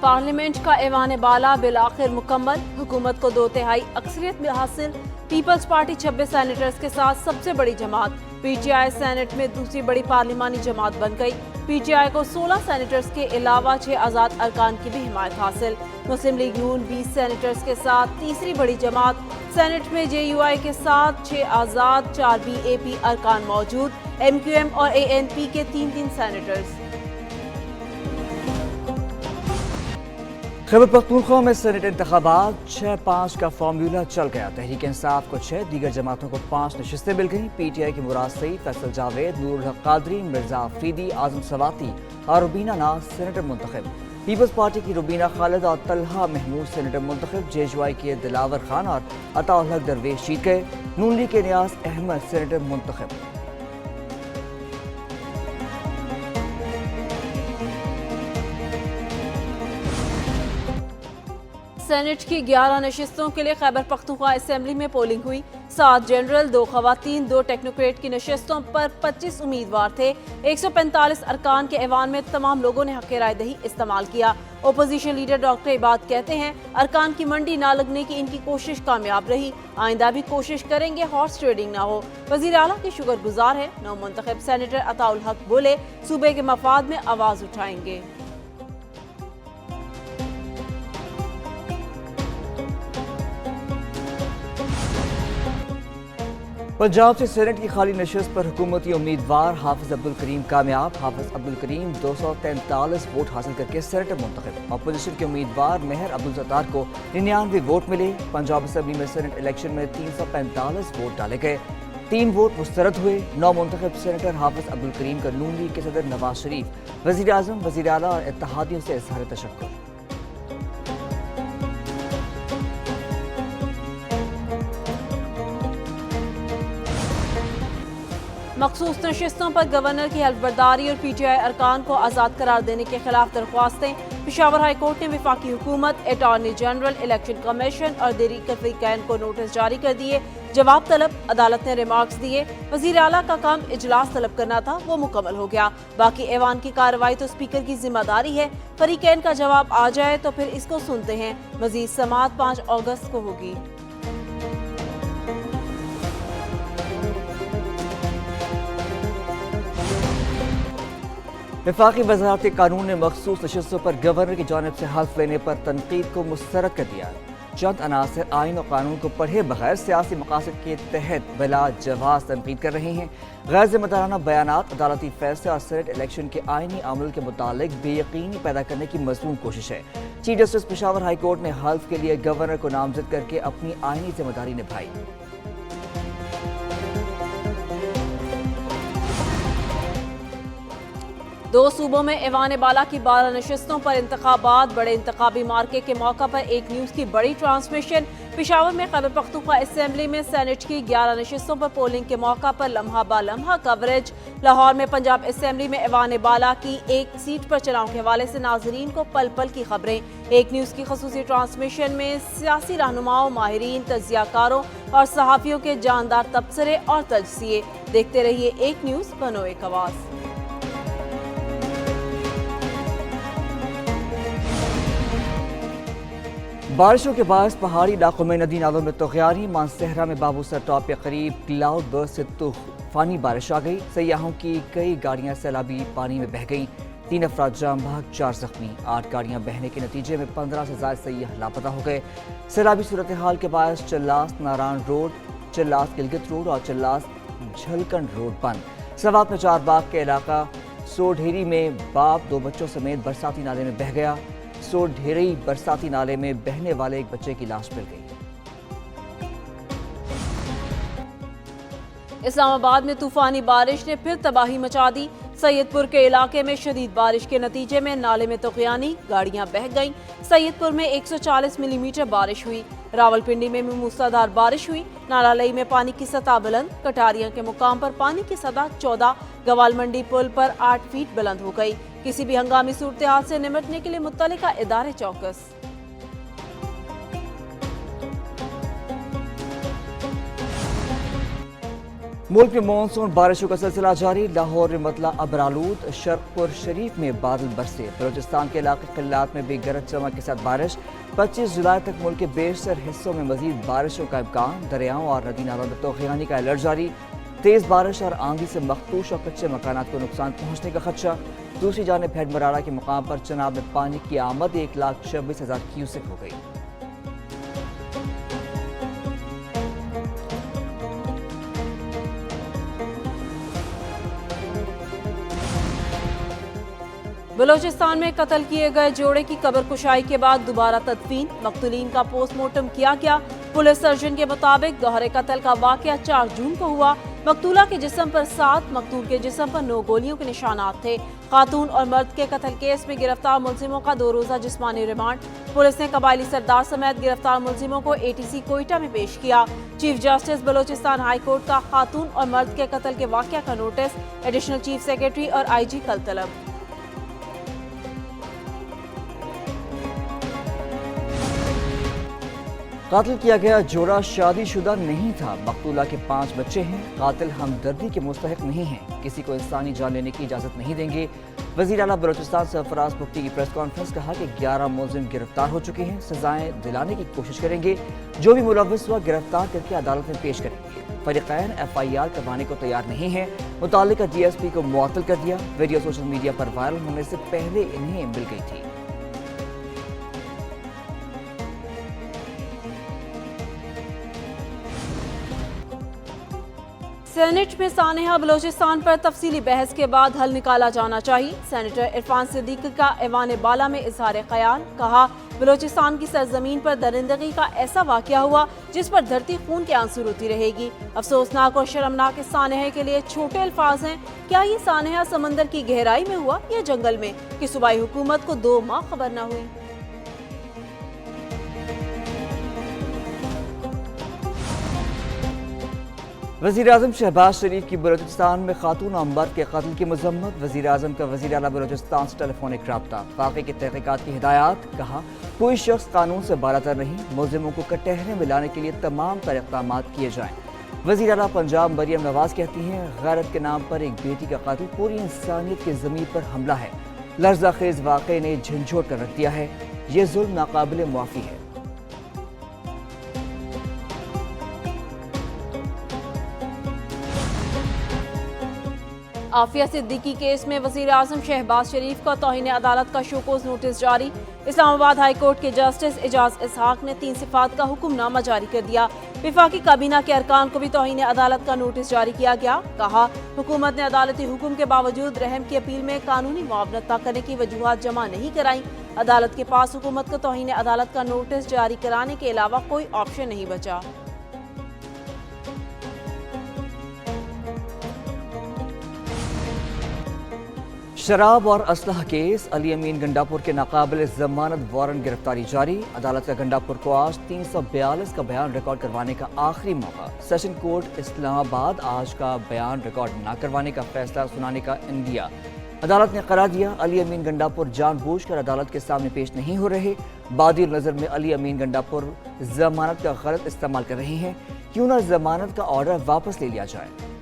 Parliament का ऐवान बाला bill आखिर मुकम्मल, हुकूमत को 2/3 अक्सरियत में हासिल। पीपल्स पार्टी 26 सेनेटर्स के साथ सबसे बड़ी जमात। पीटीआई सेनेट में दूसरी बड़ी पार्लिमानी जमात बन गई। पीटीआई को 16 सेनेटर्स के अलावा 6 आज़ाद अरकान की भी हिमायत हासिल। मुस्लिम लीग नून 20 सेनेटर्स के साथ तीसरी बड़ी जमात। सेनेट में जेयूआई के साथ 6 आज़ाद 4 बीएपी अरकान मौजूद। एमक्यूएम और एएनपी के 3-3 सेनेटर्स। खैबर पख्तूनख्वा में सेनेट इंतखाबात 6-5 का फार्मूला चल गया। तहरीक इंसाफ को 6, दीगर जमातों को 5 नशिस्तें मिल गईं। पीटीआई की मुराद सईद, फैसल जावेद, नूरुल हक कादरी, मिर्जा अफरीदी, आजम सवाती और रुबीना नाज सेनेटर मुंतखब। पीपल्स पार्टी की रुबीना खालिद और तलहा महमूद सेनेटर मुंतखब। जेयूआई के दिलावर खान और अताउल हक दरवेश जीत गए। नून लीग के नियाज अहमद सेनेटर मुंतखब। सेनेट की 11 नशिस्तों के लिए खैबर पख्तूनख्वा असेंबली में पोलिंग हुई। 7 जनरल, 2 खवातीन, 2 टेक्नोक्रेट की नशिस्तों पर 25 उम्मीदवार थे। 145 अरकान के ऐवान में तमाम लोगों ने हक़ राय दही इस्तेमाल किया। ओपोजिशन लीडर डॉक्टर इबाद कहते हैं अरकान की मंडी ना लगने की इनकी कोशिश कामयाब रही। आइंदा भी कोशिश करेंगे हॉर्स ट्रेडिंग ना हो। वज़ीर आला के शुक्रगुजार हैं। नौ मुंतखब सेनेटर अताउल हक बोले सूबे के मफाद में आवाज़ उठाएंगे। पंजाब से सेनेट की खाली नशिस्त पर हुकूमती उम्मीदवार हाफिज अब्दुल करीम कामयाब। हाफिज अब्दुल करीम 243 वोट हासिल करके सेनेटर मुंतखब। अपोजिशन के उम्मीदवार मेहर अब्दुल सत्तार को 99 वोट मिले। पंजाब असेंबली में सेनेट इलेक्शन में 345 वोट डाले गए। 3 वोट मुस्तरद हुए। 9 मुंतखब सेनेटर हाफिज अब्दुल करीम का नून लीग के सदर नवाज शरीफ, वज़ीर आज़म, वज़ीर आला और इत्तेहादियों से इज़हार तशक्कुर। मखसूस नशिस्तों पर गवर्नर की हल्फबर्दारी और पीटीआई अरकान को आज़ाद करार देने के खिलाफ दरख्वास्तें। पेशावर हाई कोर्ट ने वफाकी हुकूमत, अटॉर्नी जनरल, इलेक्शन कमीशन और तहरीक फरीकैन को नोटिस जारी कर दिए। जवाब तलब। अदालत ने रिमार्क्स दिए। वज़ीर आला का काम इजलास तलब करना था, वो मुकम्मल हो गया। बाकी ऐवान की कार्रवाई तो स्पीकर की जिम्मेदारी है। फरीकैन का जवाब आ जाए तो फिर इसको सुनते हैं। मजीद समाअत 5 अगस्त को होगी। वफाकी वज़ारत कानून ने मखसूस नशिस्तों पर गवर्नर की जानिब से हल्फ लेने पर तनकीद को मुस्तरद कर दिया। चंद अनासर आइन और कानून को पढ़े बगैर सियासी मकासद के तहत बिला जवाज़ तनकीद कर रहे हैं। गैर ज़िम्मेदाराना बयानात, अदालती फैसले और सेनेट इलेक्शन के आइनी अमल के मुतालिक बेयकीनी पैदा करने की मज़मून कोशिश है। Chief justice Peshawar high court ने हल्फ के लिए गवर्नर को नामजद करके अपनी आइनी जिम्मेदारी निभाई। दो सूबों में ऐवान बाला की 12 नशिस्तों पर इंतखाबात। बड़े इंतखाबी मार्के के मौका पर एक न्यूज़ की बड़ी ट्रांसमिशन। पेशावर में खैबर पख्तूनख्वा असेंबली में सेनेट की 11 नशिस्तों पर पोलिंग के मौका पर लम्हा बा लम्हा कवरेज। लाहौर में पंजाब असेंबली में ऐवान बाला की एक सीट पर चुनाव के हवाले से नाजरीन को पल पल की खबरें। एक न्यूज़ की खसूसी ट्रांसमिशन में सियासी रहनुमाओं, माहिरीन, तज्जियाकारों और सहाफ़ियों के जानदार तबसरे और तजज़िये। देखते रहिए एक न्यूज़, बनो एक आवाज़। बारिशों के बाद पहाड़ी इलाकों में नदी नालों में तोग़यानी। मानसहरा में बाबूसर टॉप के करीब क्लाउड बर्स्ट से तूफानी बारिश आ गई। सयाहों की कई गाड़ियां सैलाबी पानी में बह गईं। 3 अफराद जाम बहक, 4 जख्मी। 8 गाड़ियां बहने के नतीजे में 15 से ज़ायद सयाह लापता हो गए। सैलाबी सूरत हाल के बायस चल्लास नारायण रोड, चल्लास गिलगित रोड और चल्लास झलकंड रोड बंद। सवात में 4 बाग के इलाका सोढेरी में बाप 2 बच्चों समेत बरसाती नाले में बह गया। सोढेरी बरसाती नाले में बहने वाले एक बच्चे की लाश मिल गई। इस्लामाबाद में तूफानी बारिश ने फिर तबाही मचा दी। सैयदपुर के इलाके में शदीद बारिश के नतीजे में नाले में तोग़यानी, गाड़ियां बह गईं। सैयदपुर में 140 मिलीमीटर बारिश हुई। रावलपिंडी में मूसलाधार बारिश हुई। नालालई में पानी की सतह बुलंद। कटारिया के मुकाम पर पानी की सतह 14। गवाल मंडी पुल पर 8 फीट बुलंद हो गई। किसी भी हंगामी सूरत हाल से निपटने के लिए मुत्तलिका इदारे चौकस। मुल्क में मानसून बारिशों का सिलसिला जारी। लाहौर में मतला अबरालूद, शर्कपुर शरीफ में बादल बरसे। बलोचिस्तान के इलाके किल्लात में भी गरज चमक के साथ बारिश। 25 जुलाई तक मुल्क के बेशतर हिस्सों में मजीद बारिशों का इम्कान। दरियाओं और नदी नालों में तोग़यानी का अलर्ट जारी। तेज़ बारिश और आंधी से मखदूश और कच्चे मकानात को नुकसान पहुँचने का खदशा। दूसरी जानिब हेडमराड़ा के मुकाम पर चनाब में पानी की आमद 1,26,000 क्यूसेक हो गई। बलोचिस्तान में कत्ल किए गए जोड़े की कब्र कुशाई के बाद दोबारा तदफीन। मकतूलीन का पोस्टमार्टम किया गया। पुलिस सर्जन के मुताबिक दोहरे कत्ल का वाकया 4 जून को हुआ। मकतूला के जिस्म पर 7, मकतूल के जिस्म पर 9 गोलियों के निशानात थे। खातून और मर्द के कत्ल केस में गिरफ्तार मुलजिमों का 2 रोज़ा जिस्मानी रिमांड। पुलिस ने कबायली सरदार समेत गिरफ्तार मुलजिमों को ATC कोयटा में पेश किया। Chief justice Balochistan high court का खातून और मर्द के कत्ल के वाकया का नोटिस। एडिशनल चीफ सेक्रेटरी और IG कल तलब। कातिल किया गया जोड़ा शादीशुदा नहीं था। मकतूला के 5 बच्चे हैं। कातिल हमदर्दी के मुस्तहिक नहीं हैं। किसी को इंसानी जान लेने की इजाज़त नहीं देंगे। वज़ीर आला बलोचिस्तान सरफराज मुफ्ती की प्रेस कॉन्फ्रेंस कहा कि 11 मुलजिम गिरफ्तार हो चुके हैं। सजाएं दिलाने की कोशिश करेंगे। जो भी मुलव्विस हुआ गिरफ्तार करके अदालत में पेश करेंगे। फरीक़ैन FIR करवाने को तैयार नहीं है। मुतालिका DSP को मुअत्तल कर दिया। वीडियो सोशल मीडिया पर वायरल होने से पहले इन्हें मिल गई थी। सेनेट में सानेहा बलोचिस्तान पर तफसीली बहस के बाद हल निकाला जाना चाहिए। सेनेटर इरफान सिद्दीकी का ऐवान बाला में इजहार ख्याल। कहा, बलोचिस्तान की सरजमीन पर दरिंदगी का ऐसा वाकया हुआ जिस पर धरती खून के आंसू रोती रहेगी। अफसोसनाक और शर्मनाक इस सानेहा के लिए छोटे अल्फाज हैं। क्या ये सानेहा समंदर की गहराई में हुआ या जंगल में कि सूबाई हुकूमत को 2 माह खबर न हुई। वज़ीर आज़म शहबाज शरीफ की बलोचिस्तान में खातून और मर्द के कत्ल की मजम्मत। वज़ीर आज़म का वज़ीर आला बलोचिस्तान से टेलीफोनिक राब्ता। वाक़े की तहक़ीक़ात की हिदायत। कहा, कोई शख्स कानून से बालातर नहीं। मुलजिमों को कटहरे में लाने के लिए तमाम तरह इक़दाम किए जाएँ। वज़ीर आला पंजाब मरियम नवाज़ कहती हैं, गैरत के नाम पर एक बेटी का कत्ल पूरी इंसानियत की ज़मीन पर हमला है। लर्ज़ाखेज़ वाक़े ने झंझोड़ कर रख दिया है। ये जुल्म नाकाबिल मुआफ़ी है। आफिया सिद्दीकी केस में वज़ीर आज़म शहबाज शरीफ का तौहीन अदालत का शोकोज़ नोटिस जारी। इस्लामाबाद हाई कोर्ट के जस्टिस एजाज इसहाक ने 3 सिफात का हुक्मनामा जारी कर दिया। विफाकी काबीना के अरकान को भी तौहीन अदालत का नोटिस जारी किया गया। कहा, हुकूमत ने अदालती हुक्म के बावजूद रहम की अपील में कानूनी मुआवनत न करने की वजूहात जमा नहीं कराई। अदालत के पास हुकूमत को तौहीन अदालत का नोटिस जारी कराने के अलावा कोई ऑप्शन नहीं बचा। शराब और असलहा केस। अली अमीन गंडापुर के नाकाबिल जमानत वारंट गिरफ्तारी जारी। अदालत का गंडापुर को आज 342 का बयान रिकॉर्ड करवाने का आखिरी मौका। सेशन कोर्ट इस्लामाबाद आज का बयान रिकॉर्ड न करवाने का फैसला सुनाने का इंदिया। अदालत ने करार दिया, अली अमीन गंडापुर जानबूझकर अदालत के सामने पेश नहीं हो रहे। बादी नज़र में अली अमीन गंडापुर जमानत का गलत इस्तेमाल कर रहे हैं। क्यों न जमानत का ऑर्डर वापस ले लिया जाए।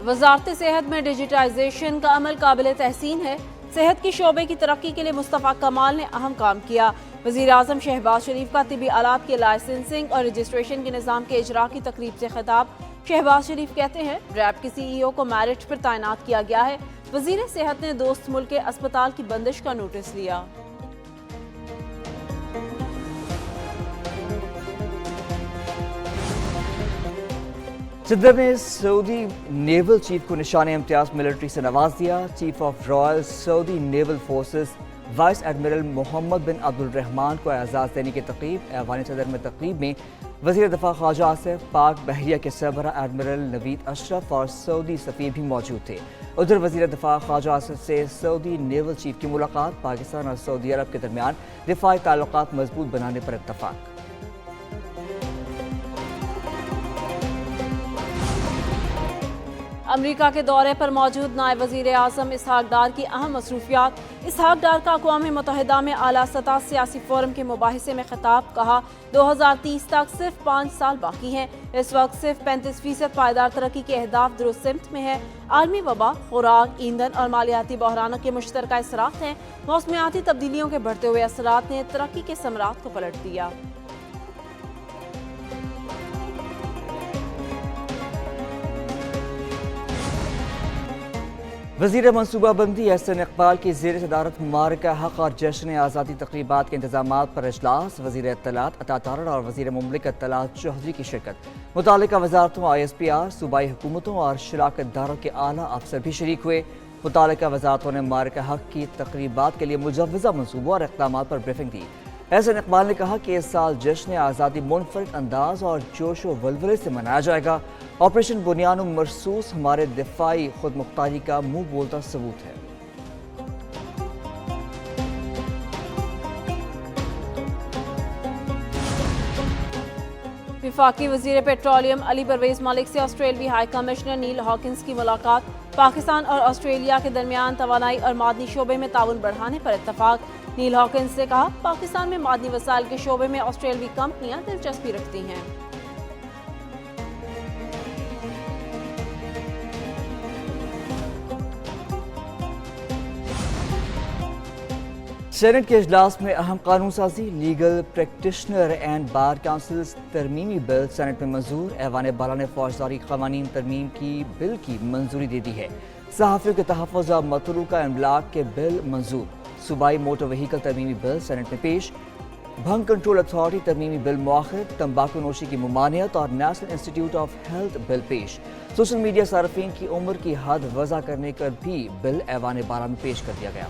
वजारत सेहत में डिजिटाइजेशन का अमल काबिल तहसीन है। सेहत की शोबे की तरक्की के लिए मुस्तफ़ा कमाल ने अहम काम किया। वज़ीर आज़म शहबाज शरीफ का तिबी आलात के लाइसेंसिंग और रजिस्ट्रेशन के निज़ाम के इजरा की तकरीब से खिताब। शहबाज शरीफ कहते हैं, रैब के CEO को मेरिट पर तैनात किया गया है। वज़ीर सेहत ने दोस्त मुल्क के अस्पताल की बंदिश का नोटिस लिया। सदर ने सऊदी नेवल चीफ को निशान इम्तियाज मिलिट्री से नवाज दिया। Chief of royal Saudi naval forces vice admiral Mohammed bin Abdul Rahman को एजाज़ देने की तकरीब। ऐवान सदर में तकरीब में वज़ीर दफ़ा ख्वाजा आसिफ, पाक बहरिया के सरबरा एडमिरल नवीद अशरफ और सऊदी सफ़ीर भी मौजूद थे। उधर वज़ीर दफ़ा ख्वाजा आसिफ से सऊदी नेवल चीफ की मुलाकात। पाकिस्तान और सऊदी अरब के दरमियान दिफाई ताल्लुकात मजबूत बनाने पर इत्तफाक। امریکہ کے دورے پر موجود نائب وزیر اعظم اسحاق ڈار کی اہم مصروفیات۔ اسحاق ڈار کا اقوام متحدہ میں اعلیٰ سطح سیاسی فورم کے مباحثے میں خطاب۔ کہا 2030 تک صرف 5 سال باقی ہیں، اس وقت صرف 35% پائیدار ترقی کے اہداف درست سمت میں ہیں۔ عالمی وبا، خوراک، ایندھن اور مالیاتی بحرانوں کے مشترکہ اثرات ہیں۔ موسمیاتی تبدیلیوں کے بڑھتے ہوئے اثرات نے ترقی کے ثمرات کو پلٹ دیا۔ وزیر منصوبہ بندی احسن اقبال کی زیر صدارت مبارکہ حق اور جشن آزادی تقریبات کے انتظامات پر اجلاس۔ وزیر اطلاعات عطا تارڑ اور وزیر مملکت طلعت چودھری کی شرکت۔ متعلقہ وزارتوں ISPR، صوبائی حکومتوں اور شراکت داروں کے اعلیٰ افسر بھی شریک ہوئے۔ متعلقہ وزارتوں نے مبارکہ حق کی تقریبات کے لیے مجوزہ منصوبوں اور اقدامات پر بریفنگ دی۔ احسن اقبال نے کہا کہ اس سال جشن آزادی منفرد انداز اور جوش و ولولے سے منایا جائے گا۔ آپریشن بنیان مرصوص ہمارے دفاعی خود مختاری کا منہ بولتا ثبوت ہے۔ وفاقی وزیر پیٹرولیم علی پرویز ملک سے آسٹریلوی ہائی کمشنر نیل ہاکنز کی ملاقات۔ پاکستان اور آسٹریلیا کے درمیان توانائی اور معدنی شعبے میں تعاون بڑھانے پر اتفاق۔ نیل ہاکنز نے کہا پاکستان میں معدنی وسائل کے شعبے میں آسٹریلوی کمپنیاں دلچسپی رکھتی ہیں۔ سینٹ کے اجلاس میں اہم قانون سازی، legal practitioner and bar councils ترمیمی بل سینٹ میں منظور۔ ایوان بالا نے فوجداری قوانین ترمیم کی بل کی منظوری دے دی ہے۔ صحافیوں کے تحفظ اور متروکہ املاک کے بل منظور۔ صوبائی موٹر وہیکل ترمیمی بل سینٹ میں پیش۔ بھنگ کنٹرول اتھارٹی ترمیمی بل مؤخر۔ تمباکو نوشی کی ممانعت اور نیشنل انسٹیٹیوٹ آف ہیلتھ بل پیش۔ سوشل میڈیا صارفین کی عمر کی حد وضع کرنے کا بھی بل ایوان بالا میں پیش کر دیا گیا۔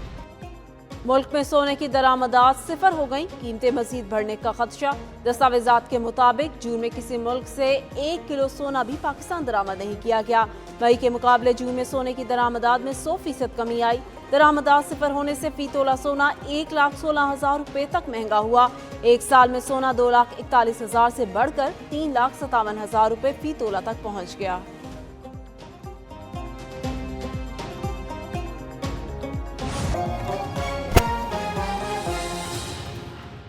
ملک میں سونے کی درآمدات صفر ہو گئیں، قیمتیں مزید بڑھنے کا خدشہ۔ دستاویزات کے مطابق جون میں کسی ملک سے 1 کلو سونا بھی پاکستان درآمد نہیں کیا گیا۔ مئی کے مقابلے جون میں سونے کی درآمدات میں 100% کمی آئی۔ درآمدات صفر ہونے سے فی تولہ سونا 1,16,000 روپے تک مہنگا ہوا۔ ایک سال میں سونا 2,41,000 سے بڑھ کر 3,57,000 روپے فی تولہ تک پہنچ گیا۔